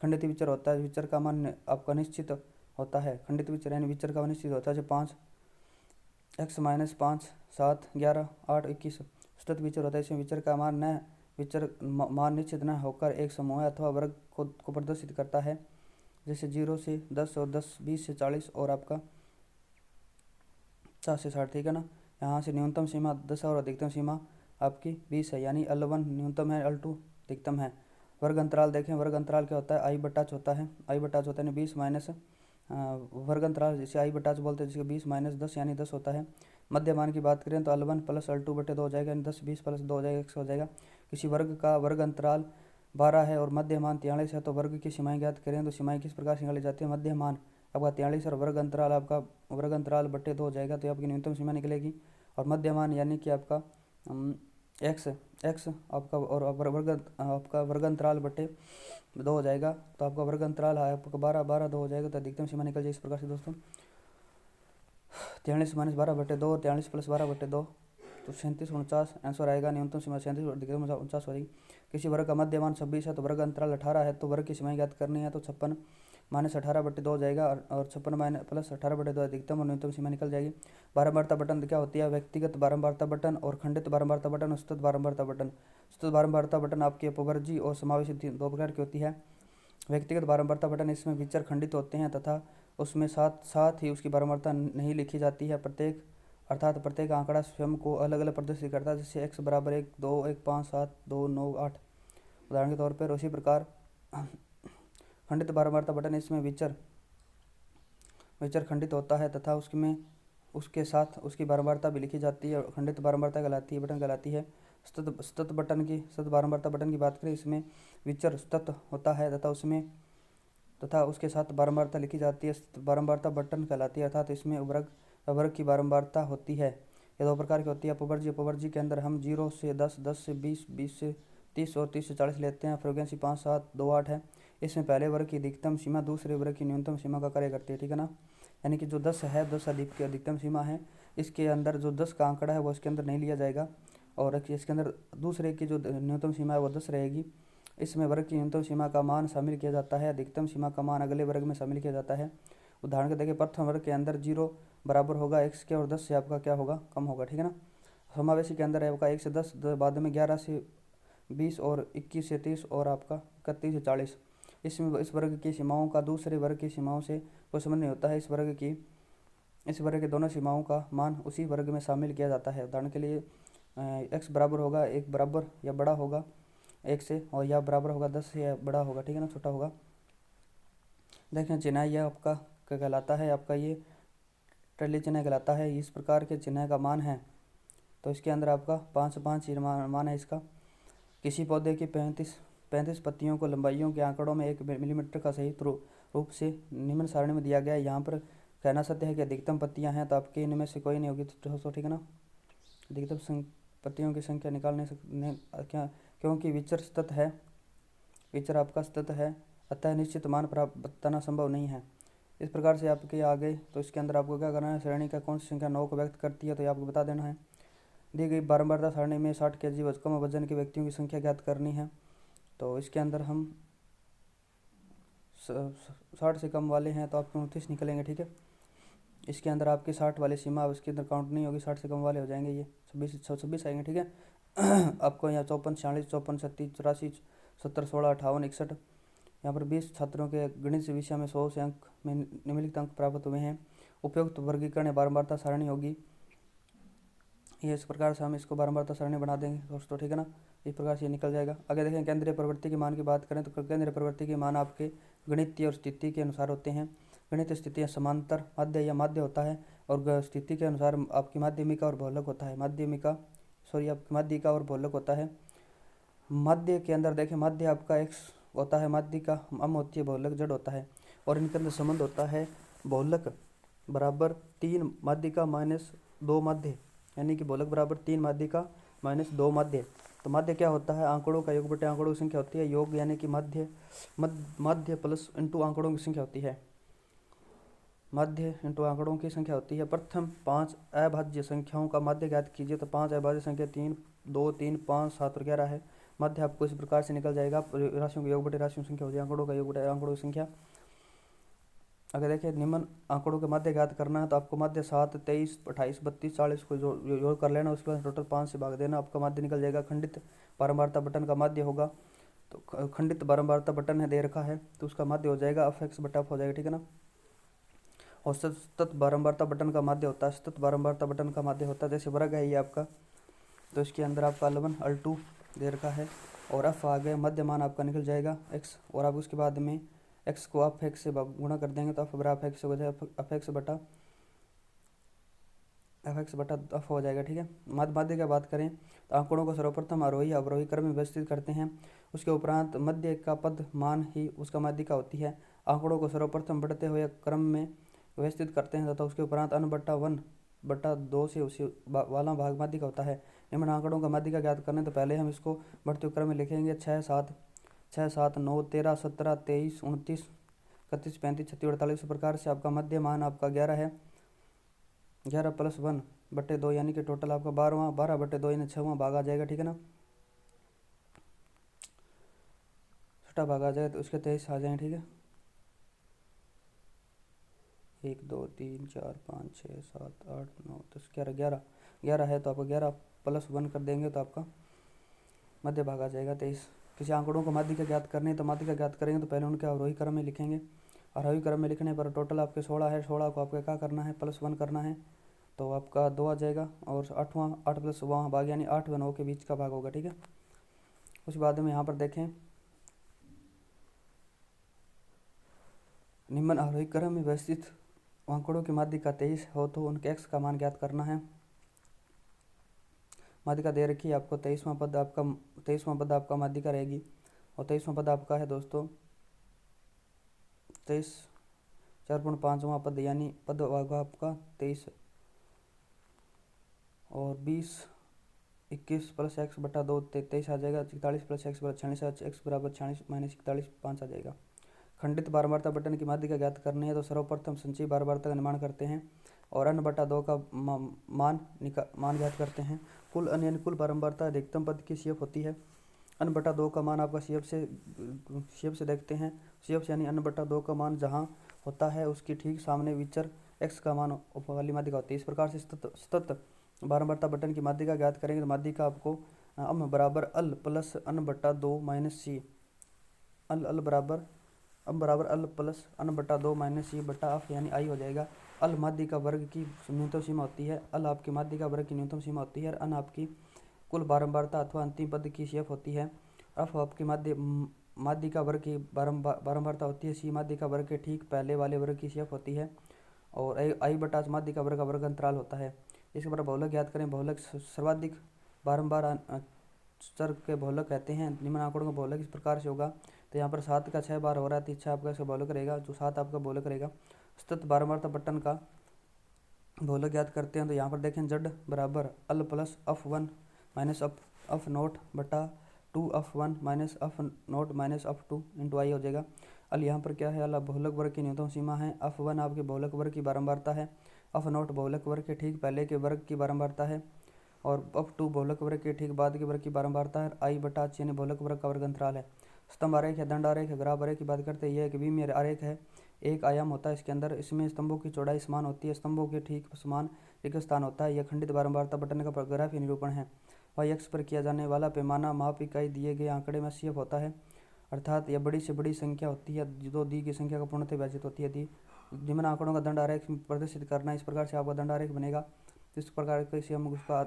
खंडित विचर होता है विचर का मान आपका निश्चित होता है। खंडित विचर यानी विचर का मान निश्चित होता है, जैसे 5 x - 5 7 11 8 21। सतत विचर होता है, इसमें विचर का मान मान निश्चित न होकर एक समूह अथवा वर्ग को प्रदर्शित करता है, जैसे 0 से 10 और 10 20 से 40 और आपका 50 से 60। ठीक है ना। यहाँ से न्यूनतम सीमा 10 और अधिकतम सीमा आपकी 20 है, यानी L1 न्यूनतम है, L2 अधिकतम है। वर्ग अंतराल देखें, वर्ग अंतराल क्या होता है, I/4 होता है। I/4 होता है 20 - वर्ग अंतराल जिसे आई बटा बोलते हैं, जिसके 20 माइनस 10 यानी 10 होता है। मध्यमान की बात करें तो L1 प्लस L2 बटे 2 हो जाएगा, यानी 10 20 प्लस 2 हो जाएगा, 100 हो जाएगा। किसी वर्ग का वर्ग अंतराल 12 है और मध्यमान 43 है, तो वर्ग की सीमाएं ज्ञात करें तो सीमाएं किस प्रकार से निकाली जाती है। मध्यमान आपका 43 और वर्ग अंतराल आपका वर्ग अंतराल बटे 2 हो जाएगा, तो आपकी न्यूनतम सीमा निकलेगी। और मध्यमान यानी कि आपका एक्स एक्स आपका और आपका वर्ग अंतराल बटे 2 हो जाएगा, तो आपका वर्ग अंतराल है आपका 12 12 2 हो जाएगा, तो अधिकतम सीमा निकल जाएगी इस प्रकार से दोस्तों। 43 माइनस 12 बटे 2, 43 प्लस 12 बटे 2, तो 37 49 आंसर आएगा। न्यूनतम सीमा 37 और अधिकतम 49 हो जाएगी। किसी वर्ग का मध्यमान 26 है तो वर्ग अंतराल 18 है, तो वर्ग की सीमाएं ज्ञात करनी है, तो 56 माइनस 18 बटे 2 हो जाएगा, और 56 माइनस प्लस 18 बटे 2 अधिकतम और न्यूनतम सीमा निकल जाएगी। बारंबारता बटन क्या होती है। व्यक्तिगत बारंबारता बटन और खंडित बारंबारता बटन और सतत बारंबारता बटन। सतत बारंबारता बटन आपकी अपवर्जी और समावेशी 2 प्रकार की होती है। व्यक्तिगत बारंबारता बटन इसमें विचर खंडित होते हैं तथा उसमें साथ साथ ही उसकी बारंबारता नहीं लिखी जाती है। अर्थात प्रत्येक आंकड़ा स्वयं को अलग अलग प्रदर्शित करता है, जैसे x बराबर 1 2 1 5 7 2 9 8 उदाहरण के तौर पर। उसी प्रकार खंडित बारंबारता बटन इसमें विचर खंडित होता है तथा उसके साथ उसकी बारंबारता भी लिखी जाती है, खंडित बारंबारता कहलाती है। सतत बारंबारता बटन की बात करें, इसमें विचर सतत होता है तथा उसके साथ बारंबारता लिखी जाती है, बारंबारता बटन कहलाती है, अर्थात इसमें वर्ग की बारंबारता होती है। ये 2 प्रकार की होती है। अपवर्जी के अंदर हम 0 से 10 10 से 20 20 से 30 और 30 से 40 लेते हैं। फ्रीक्वेंसी 5 7 2 8 है। इसमें पहले वर्ग की अधिकतम सीमा दूसरे वर्ग की न्यूनतम सीमा का कार्य करती है, ठीक है ना। यानी कि जो 10 है 10 अधिकतम सीमा है, इसके अंदर जो 10 का आंकड़ा है वो इसके अंदर नहीं लिया जाएगा, और इसके अंदर दूसरे की जो न्यूनतम सीमा है वो 10 रहेगी। इसमें वर्ग की न्यूनतम सीमा का मान शामिल किया जाता है, अधिकतम सीमा का मान अगले वर्ग में शामिल किया जाता है। उदाहरण के देखिए, प्रथम वर्ग के अंदर 0 बराबर होगा x के और 10 से आपका क्या होगा, कम होगा, ठीक है ना। समावेशी के अंदर है आपका 1 से 10, बाद में 11 से 20 और 21 से 30 और आपका 31 से 40। इसमें इस वर्ग की सीमाओं का दूसरे वर्ग की सीमाओं से कोई संबंध नहीं होता है। इस वर्ग के दोनों सीमाओं का मान उसी वर्ग में शामिल किया जाता है। उदाहरण के लिए x बराबर होगा 1 बराबर या बड़ा होगा 1 से, और या बराबर होगा 10 से या बड़ा होगा, ठीक है ना, छोटा होगा। देखें चिन्ह यह आपका क्या कहलाता है, आपका ये टली चिन्ह कहलाता है। इस प्रकार के चिन्ह का मान है, तो इसके अंदर आपका 5 मान है इसका। किसी पौधे की 35 पत्तियों को लंबाइयों के आंकड़ों में 1 मिलीमीटर का सही रूप से निम्न सारणी में दिया गया है। यहाँ पर कहना सत्य है कि अधिकतम पत्तियाँ हैं, तो आपके इनमें से कोई नहीं होगी दोस्तों, ठीक है ना। अधिकतम पत्तियों की संख्या निकालने से क्योंकि विचर आपका सतत है, अतः निश्चित मान प्राप्त बताना संभव नहीं है। इस प्रकार से आपके आ गए, तो इसके अंदर आपको क्या करना है, श्रेणी का कौन सी संख्या 9 को व्यक्त करती है, तो ये आपको बता देना है। दी गई बारंबारता सारणी में 60 kg कम वजन के व्यक्तियों की संख्या ज्ञात करनी है, तो इसके अंदर हम 60 से कम वाले हैं तो आपके 29 निकलेंगे, ठीक है। इसके अंदर आपकी 60 वाली सीमा उसके अंदर काउंट नहीं होगी, 60 से कम वाले हो जाएंगे, ये 26 आएंगे, ठीक है। आपको यहाँ 54 46 54 37 84 70 16 58 61 यहाँ पर 20 छात्रों के गणित विषय में 100 से अंक में निम्नलिखित अंक प्राप्त हुए हैं। उपयुक्त वर्गीकरण बारंबारता सारणी होगी ये, इस प्रकार से हम इसको बारंबारता सारणी बना देंगे दोस्तों, ठीक है ना। इस प्रकार से ये निकल जाएगा। आगे देखें, केंद्रीय प्रवृत्ति के मान की बात करें तो केंद्रीय प्रवृत्ति के मान आपके गणितीय और स्थिति के अनुसार होते हैं। गणित स्थिति समांतर माध्य या माध्य होता है, और स्थिति के अनुसार आपकी माध्यमिका और बहुलक होता है। आपकी माध्यिका और बहुलक होता है। माध्य के अंदर देखें, माध्य आपका x होता है, माध्यिका अम होती है, बहुलक जड़ होता है, और इनके अंदर संबंध होता है बहुलक बराबर 3 माध्यिका माइनस 2 माध्य, यानी कि बहुलक बराबर 3 माध्यिका माइनस 2 माध्य। तो माध्य क्या होता है, आंकड़ों का योग बटे आंकड़ों की संख्या होती है। योग यानी कि माध्य प्लस इंटू आंकड़ों की संख्या होती है, माध्य इंटू आंकड़ों की संख्या होती है। प्रथम 5 अभाज्य संख्याओं का माध्य ज्ञात कीजिए, तो 5 अभाज्य संख्या 3 2 3 5 7 और 11 है। माध्य आपको इस प्रकार से निकल जाएगा, राशियों का योग बटे राशियों की संख्या होती है, आंकड़ों का योग बटे आंकड़ों की संख्या। अगर देखिए निम्न आंकड़ों के माध्य ज्ञात करना है, तो आपको माध्य 7 23 28 32 40 को जोड़ कर लेना, उसके बाद टोटल 5 से भाग देना, आपका माध्य निकल जाएगा। खंडित बारंबारता बटन का माध्य होगा, तो खंडित बारंबारता बटन है दे रखा है, तो उसका माध्य हो जाएगा अफ एक्स बटा एफ हो जाएगा, ठीक है ना। और सतत बारंबारता बटन का माध्य होता है, सतत बारंबारता बटन का माध्य होता है, जैसे वर्ग है ये आपका, तो इसके अंदर आपका L1 L2 दे रखा है, और एफ आ गए, मध्य मान आपका निकल जाएगा x, और आप उसके बाद में एक्स को अफ एक्स से गुणा कर देंगे तो अफ बराबर एक्स हो जाएगा, अफ एक्स बटा एफ एक्स बटा एफ हो जाएगा। ठीक है, माध्य की बात करें तो आंकड़ों को सर्वप्रथम आरोही अवरोही क्रम में व्यवस्थित करते हैं। उसके उपरांत मध्य का पद मान ही उसका माध्यिका होती है। आंकड़ों को सर्वप्रथम बढ़ते हुए क्रम में व्यवस्थित करते हैं तथा उसके उपरांत अन बट्टा 1/2 से उसी वाला भाग माध्यिका होता है। निम्न आंकड़ों का माध्यिका ज्ञात करने तो पहले हम इसको बढ़ते हुए क्रम में लिखेंगे। 6 7 9 13 17 23 29 31 35 36 48 प्रकार से आपका मध्य मान आपका 11 है। 11 + 1/2 यानी कि टोटल आपका 12/2 यानी 6वां भाग आ जाएगा। ठीक है ना, छठा भाग आ जाएगा तो उसके 23 आ जाएंगे। ठीक है, 1 2 3 4 5 6 7 8 9 10 11 11 है तो आपको 11 + 1 कर देंगे तो आपका मध्य भाग आ जाएगा 23। किसी आंकड़ों को माध्यिका ज्ञात करनी है तो माध्यिका ज्ञात करेंगे तो पहले उनके अवरोही क्रम में लिखेंगे। आरोही क्रम में लिखने पर टोटल आपके 16 है, 16 को आपको क्या करना है +1 करना है तो आपका 2 आ जाएगा। और 8 + 1 भाग यानी 8 व 9 के बीच का भाग होगा। ठीक है, उसके बाद में यहाँ पर देखें निम्न आरोही क्रम में व्यवस्थित आंकड़ों की माध्यिका 23 हो तो उनके x का मान ज्ञात करना है। माध्यिका दे रखी है आपको, 23वां पद आपका माध्यिका रहेगी और 23वां पद आपका है दोस्तों 23 4.5वां पद यानी पद होगा आपका 23 और 20 21 + x बटा 2 23 आ जाएगा। 41 + x बराबर 46, x बराबर 46 - 41 5 आ जाएगा। खंडित बारंबारता बटन की माध्यिका ज्ञात करनी है तो सर्वप्रथम संचयी बारंबारता का निर्माण करते हैं और n बटा 2 का मान ज्ञात करते हैं। कुल n यानी कुल बारंबारता अधिकतम पद की CF होती है। n बटा 2 का मान आपका CF से देखते हैं। CF यानी n बटा 2 का मान जहाँ होता है उसकी ठीक सामने विचर x का मान वाली माध्यिका होती है। इस प्रकार से सतत बारंबारता बटन की माध्यिका ज्ञात करेंगे तो माध्यिका आपको बराबर अल प्लस n बटा 2 माइनस सी अल बराबर अल प्लस n बटा 2 माइनस सी बटा एफ यानी आई हो जाएगा। अल माध्यिका वर्ग की न्यूनतम सीमा होती है, अल आपकी माध्यिका वर्ग की न्यूनतम सीमा होती है और अन आपकी कुल बारंबारता अथवा अंतिम पद की CF होती है। एफ आपकी माध्यिका वर्ग की बारंबारता होती है। सी माध्यिका वर्ग के ठीक पहले वाले वर्ग की CF होती है और आई बटा माध्यिका वर्ग का वर्ग अंतराल होता है। इसके बाद बहुलक ज्ञात करें। बहुलक सर्वाधिक बारंबार चर के बहुलक कहते हैं। निम्न आंकड़ों का बहुलक इस प्रकार से होगा तो यहाँ पर 7 का 6 बार हो रहा है तो 6 आपका इसका बहुलक रहेगा, जो 7 आपका बहुलक रहेगा। सतत बारंबारता बटन का बहुलक ज्ञात करते हैं तो यहाँ पर देखें Z बराबर L plus f1 minus f naught बटा 2f1 minus f naught minus f2 into I हो जाएगा। अल यहाँ पर क्या है, अल बहुलक वर्ग की न्यूनतम सीमा है। f1 आपके बहुलक वर्ग की बारंबारता है, अफ नोट बहुलक वर्ग के ठीक पहले के वर्ग की बारंबारता है और f2 बहुलक वर्ग के ठीक बाद के वर्ग की बारंबारता है। आई बटा h यानी बहुलक वर्ग का वर्ग अंतराल है। स्तंभ आरेख है, दंड आरेख है, ग्राफ आरेख की बात करते हैं। यह एक बीम आरेख है, एक आयाम होता है इसके अंदर। इसमें स्तंभों की चौड़ाई समान होती है, स्तंभों के ठीक समान एक स्थान होता है। यह खंडित बारंबारता बटन का ग्राफीय निरूपण है। y अक्ष पर किया जाने वाला पैमाना माप इकाई दिए गए आंकड़े में CF होता है, अर्थात यह बड़ी से बड़ी संख्या होती है जो दी गई संख्या का पूर्णतः विभाजित होती है। निम्न आंकड़ों का दंड आरेख प्रदर्शित करना, इस प्रकार से आपका दंड आरेख बनेगा। इस प्रकार से हम उसका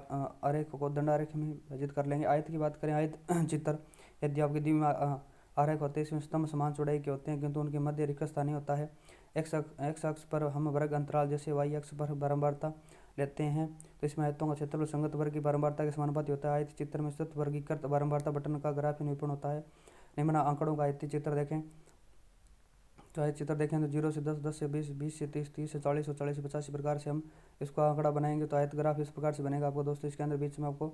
आरेख को दंड आरेख में विभाजित कर लेंगे। आयत की बात करें, आयत चित्र यदि आपके द्वि आरेख होते हैं इसमें स्तंभ समान चौड़ाई के होते हैं किंतु उनके मध्य रिक्त स्थानीय होता है। एक्स अक्ष पर हम वर्ग अंतराल जैसे y अक्ष पर बारंबारता लेते हैं तो इसमें आयतों का क्षेत्रफल संगत वर्ग की बारंबारता के समानुपाती होता है। आयत चित्र में सतत वर्गीकृत बारंबारता बटन का ग्राफीय निरूपण होता है। निम्न आंकड़ों का आयतीय चित्र देखें तो आयत चित्र देखें तो 0 से 10, 10 से 20, 20 से 30, 30 से 40 और 40 से 50 प्रकार से हम इसको आंकड़ा बनाएंगे तो आयत ग्राफ इस प्रकार से बनेगा आपको दोस्तों। इसके अंदर बीच में आपको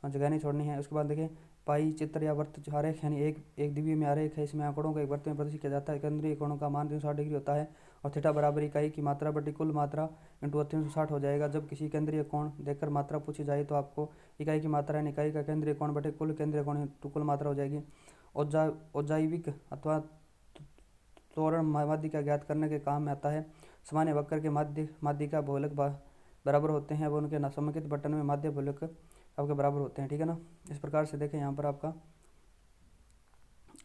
जगह नहीं छोड़नी है। उसके बाद देखें पाई चित्र या वृत्त आरेख यानी एक द्वितीय में आरेख है। इसमें आंकड़ों को एक वृत्त में प्रदर्शित किया जाता है। केंद्रीय कोणों का मान 360 डिग्री होता है और थीटा बराबर इकाई की मात्रा बटी कुल मात्रा इंटू 360 हो जाएगा। जब किसी केंद्रीय कोण देकर मात्रा पूछी जाए तो आपको इकाई की मात्रा यानी इकाई का केंद्रीय कोण बटे कुल केंद्रीय कोण इंटू कुल मात्रा हो जाएगी। औजाइविक अथवा त्वरण माध्यिका ज्ञात करने के काम में आता है। सामान्य वक्र के माध्यिका बहुलक बराबर होते हैं, अब उनके समेकित बटन में माध्य बहुलक आपके बराबर होते हैं। ठीक है ना, इस प्रकार से देखें यहाँ पर आपका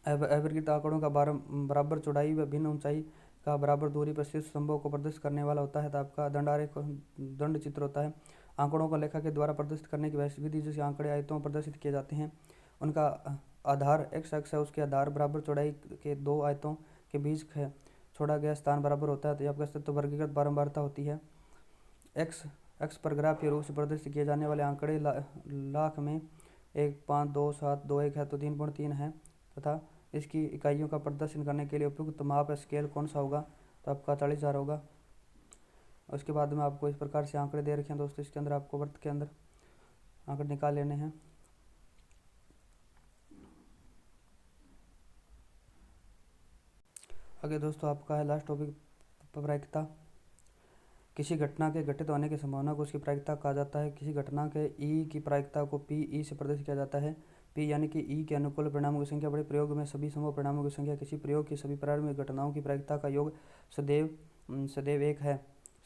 अवर्गित आंकड़ों का बराबर चौड़ाई व भिन्न ऊंचाई का बराबर दूरी पर शीर्ष स्तंभों को प्रदर्शित करने वाला होता है तो आपका दंड चित्र होता है। आंकड़ों को लेखा के द्वारा प्रदर्शित करने की विधि जैसे आंकड़े आयतों प्रदर्शित किए जाते हैं। उनका आधार एक्स अक्ष है, उसके आधार बराबर चौड़ाई के दो आयतों के बीच छोड़ा गया स्थान बराबर होता है तो आपका सत्य वर्गीकृत बारंबारता होती है। एक्स पर ग्राफ के रूप से प्रदर्शित किए जाने वाले आंकड़े लाख में 1.52721 है तो 3.3 है तथा इसकी इकाइयों का प्रदर्शन करने के लिए उपयुक्त माप स्केल कौन सा होगा, तो आपका 40,000 होगा। उसके बाद में आपको इस प्रकार से आंकड़े दे रखे हैं दोस्तों, इसके अंदर आपको वर्त के अंदर आंकड़े निकाल लेने हैं। आगे दोस्तों आपका है लास्ट टॉपिक प्रायिकता। किसी घटना के घटित होने की संभावना को उसकी प्रायिकता कहा जाता है। किसी घटना के ई की प्रायिकता को पी ई से प्रदर्शित किया जाता है। पी यानी कि ई के अनुकूल परिणामों की संख्या बड़े प्रयोग में सभी संभव परिणामों की संख्या। किसी प्रयोग की सभी प्रारंभिक घटनाओं की प्रायिकता का योग सदैव एक है।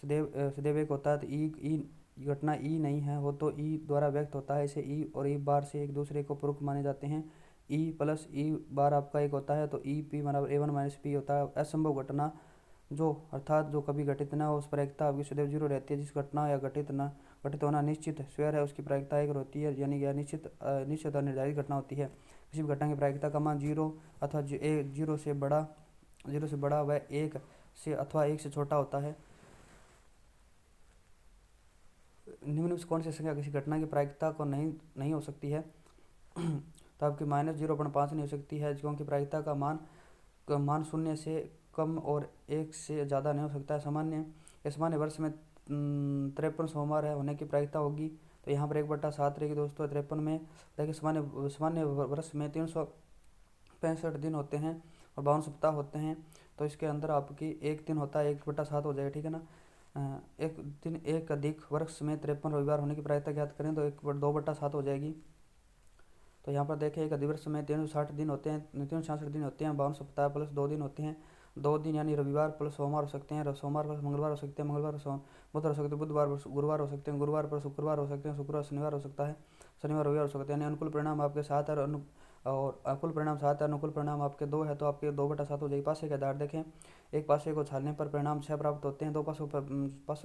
सदैव एक होता है तो ई घटना ई नहीं है हो तो ई द्वारा व्यक्त होता है। इसे ई और ई बार से एक दूसरे को पूरक माने जाते हैं। ई प्लस ई बार आपका एक होता है तो ई पी बराबर A1 माइनस पी होता है। असंभव घटना जो अर्थात जो कभी घटित न हो उस प्रायिकता आपकी सदैव 0 रहती है। जिस घटना या घटित होना निश्चित स्वीकार है उसकी प्रायिकता 1 होती है, यानी यह निश्चित और निर्धारित घटना होती है। किसी भी घटना की प्रायिकता का मान 0 अथवा 0 से बड़ा व 1 से अथवा 1 से छोटा होता है। निम्न में से कौन सी संख्या किसी घटना की प्रायिकता को नहीं हो सकती है तो आपकी -0.5 नहीं हो सकती है, क्योंकि प्रायिकता का मान 0 से कम और 1 से ज़्यादा नहीं हो सकता है। सामान्य वर्ष में 53 सोमवार होने की प्रायिकता होगी तो यहाँ पर 1/7 रहेगी दोस्तों। 53 में देखिए सामान्य वर्ष में 365 दिन होते हैं और 52 सप्ताह होते हैं, तो इसके अंदर आपकी एक दिन होता है 1/7 हो जाएगा, ठीक है ना। एक दिन एक अधिक वर्ष में 53 रविवार होने की प्रायिकता ज्ञात करें तो 2/7 हो जाएगी। तो यहाँ पर देखें एक अधिवर्ष में 360 दिन होते हैं, 366 दिन होते हैं, 52 सप्ताह प्लस 2 दिन होते हैं। 2 दिन यानी रविवार प्लस सोमवार हो सकते हैं, सोमवार प्लस मंगलवार हो सकते हैं, मंगलवार बुधवार हो सकते हैं, बुधवार गुरुवार हो सकते हैं, गुरुवार पर शुक्रवार हो सकते हैं, शुक्रवार शनिवार हो सकता है, शनिवार रविवार हो सकते हैं। यानी अनुकूल परिणाम आपके 7 और अनुकूल परिणाम 7 है, अनुकूल परिणाम आपके 2 है तो आपके 2/7 हो जाएगी। पासे के आधार देखें, एक पासे को छालने पर परिणाम 6 प्राप्त होते हैं, 2 पासों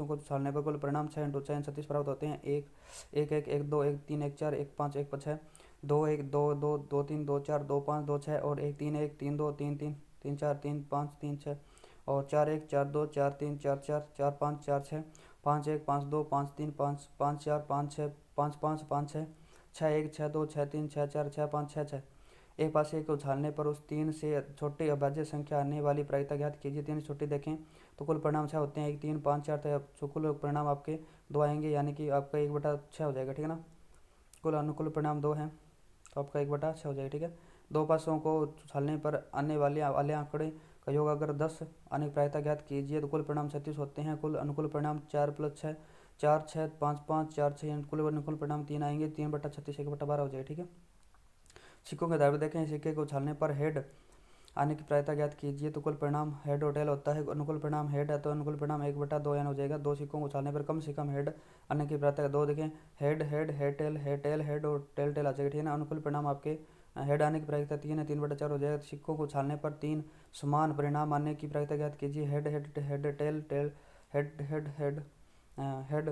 को छालने पर कुल परिणाम 6 × 6 36 प्राप्त होते हैं। 1 1 1 1 2 1 3 1 4 1 5 1 6 2 1 2 2 2 3 2 4 2 5 2 6 और 1 3 1 3 2 3 3 3 4 3 5 3 6 और 4 1 4 2 4 3 4 4 4 5 4 6 5 1 5 2 5 3 5 5 4 5 6 5 5 5 6 6 1 6 2 6 3 6 4 6 5 6 6। एक पासे को उछालने पर उस 3 से छोटी अभाज्य संख्या आने वाली प्रायिकता ज्ञात कीजिए। 3 से छोटी देखें तो कुल परिणाम 6 होते हैं, 1 3 5 4 तो कुल परिणाम आपके 2 आएंगे, यानी कि आपका 1/6 हो जाएगा, ठीक है ना। कुल अनुकूल परिणाम 2 हैं तो आपका 1/6 हो जाएगा, ठीक है। 2 पासों को उछालने पर आने वाले आंकड़े का योग अगर 10 आने की प्रायिकता ज्ञात कीजिए तो कुल परिणाम 36 होते हैं। कुल अनुकूल परिणाम 4 + 6 4 6 5 5 4 6, कुल अनुकूल परिणाम 3 आएंगे, 3/36 1/12 हो जाएगा, ठीक है। सिक्कों के आधार पर देखें, सिक्के को उछालने पर हेड आने की प्रायिकता ज्ञात कीजिए तो कुल परिणाम हेड और टेल होता है। अनुकूल परिणाम हेड है तो अनुकूल परिणाम 1/2 यानी हो जाएगा। 2 सिक्कों को उछालने पर कम से कम हेड आने की प्रायिकता 2 देखें, head head head tail head और टेल टेल आ जाएगा, ठीक है ना। अनुकूल परिणाम आपके हेड आने की प्रायिकता 3 है, 3/4 हो जाएगा। सिक्कों को उछालने पर 3 समान परिणाम आने की प्रायिकता ज्ञात कीजिए, head head head tail tail head head head head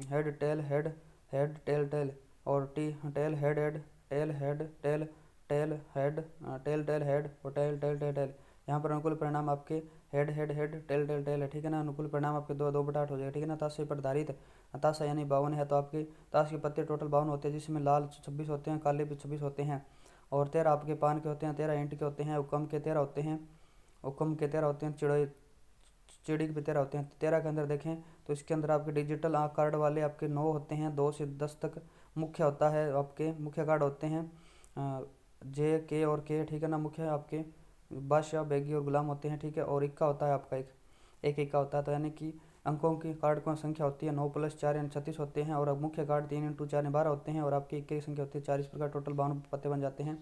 head tail head head tail tail और tail head head tail head tail tail head tail tail head और टेल टेल टेल टेल। यहाँ पर अनुकूल परिणाम आपके head head head tail tail tail है, ठीक है ना। अनुकूल परिणाम आपके 2/8 हो जाएगा, ठीक है ना। ताश पर आधारित ताशा यानी 52 है तो आपके ताश के पत्ते टोटल 52 होते हैं, जिसमें लाल 26 होते हैं, काले भी 26 होते हैं और 13 आपके पान के होते हैं, 13 ईंट के होते हैं, हुक्म के 13 होते हैं, चिड़ी के भी 13 होते हैं। 13 के अंदर देखें तो इसके अंदर आपके डिजिटल कार्ड वाले आपके 9 होते हैं, 2 से 10 तक मुख्य होता है, आपके मुख्य कार्ड होते हैं जे के और के, ठीक है ना। मुख्य आपके बादशाह बेगी और गुलाम होते हैं, ठीक है। और इक्का होता है आपका एक इक्का होता है, तो यानी कि अंकों की कार्ड की संख्या होती है 9 + 4 यानी 36 होते हैं और अब मुख्य कार्ड 3 × 4 12 होते हैं और आपके इक्के की संख्या होती है 4। इस प्रकार टोटल 52 पत्ते बन जाते हैं।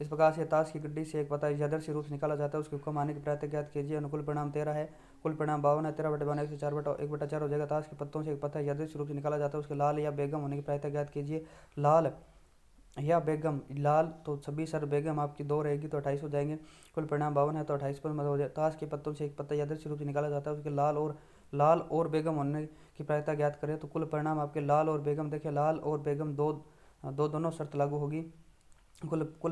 इस प्रकार से ताश की गड्डी से एक पता आदर्श रूप से निकाला जाता है, उसके हुक्म आने की प्रायिकता ज्ञात कीजिए। अनुकूल परिणाम 13 है, कुल परिणाम 52 है, 13/52 1/4 हो जाएगा। ताश के पत्तों से एक पता आदर्श रूप से निकाला जाता है, उसके लाल या बेगम होने की प्रायिकता ज्ञात कीजिए। लाल या बेगम, लाल तो 26 और बेगम आपकी 2 रहेगी तो 28 हो जाएंगे। कुल परिणाम 52 है तो 28 पर मत हो जाए। ताश के पत्तों से एक पत्ता आदर्श रूप से निकाला जाता है, उसके लाल और बेगम होने की प्रायिकता ज्ञात करें तो कुल परिणाम आपके लाल और बेगम, देखिए लाल और बेगम दोनों शर्त लागू होगी। कुल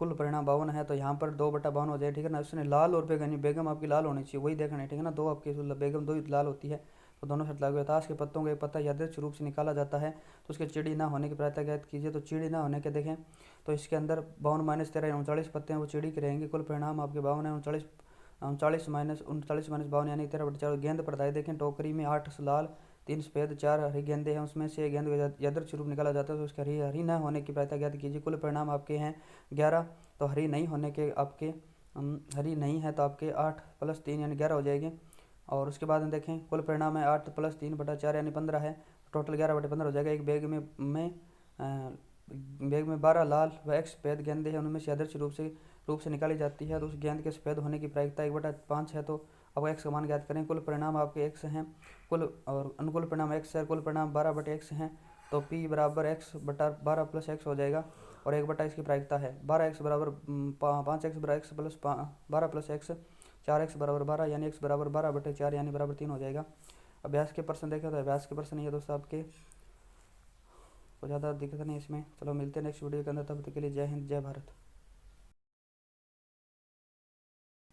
कुल परिणाम 52 है, तो यहाँ पर 2/52 हो जाए, ठीक है ना। उसने लाल और बेगनी, बेगम आपकी लाल होनी चाहिए, वही देखना है, ठीक है ना। दो आपकी बेगम, दो लाल होती है, तो दोनों शर्त लागू है। ताश के पत्तों का एक पत्ता यादृच्छिक रूप से निकाला जाता है तो उसके चिड़ी ना होने की प्रायिकता ज्ञात कीजिए। तो चिड़ी ना होने के देखें तो इसके अंदर 52 माइनस 13 39 पत्ते हैं, वो चिड़ी के रहेंगे। कुल परिणाम आपके 52 है, 39 माइनस 52 यानी 13/4। गेंद प्रदाय देखें, टोकरी में 8 लाल, 3 सफेद, 4 हरी गेंदे हैं, उसमें से गेंद को यादृच्छिक रूप निकाला जाता है तो उसके हरी न होने की प्रायिकता ज्ञात कीजिए। कुल परिणाम आपके हैं 11, तो हरी नहीं होने के आपके हरी नहीं है तो आपके 8 + 3 यानी 11 हो जाएगी। और उसके बाद में देखें कुल परिणाम है 8 + 3/4 यानी 15 है, टोटल 11/15 हो जाएगा। एक बैग में 12 लाल व एक सफेद गेंदे हैं, उनमें से आदर्श रूप से निकाली जाती है तो उस गेंद के सफेद होने की प्रायिकता 1/5 है। तो अब x का मान ज्ञात करें। कुल परिणाम आपके x हैं, कुल और अनुकूल परिणाम x है, कुल परिणाम 12/x हैं, तो p बराबर x बटा 12 + x हो जाएगा और 1/x की प्रायिकता है। 12x बराबर 5x बराबर x प्लस 12 + x, 4x बराबर 12 यानी x बराबर 12/4 यानी बराबर 3 हो जाएगा। अभ्यास के प्रश्न देखें तो अभ्यास के प्रश्न ये दोस्तों आपके को ज़्यादा दिक्कत नहीं इसमें। चलो मिलते हैं नेक्स्ट वीडियो के अंदर, तब तक के लिए जय हिंद जय भारत।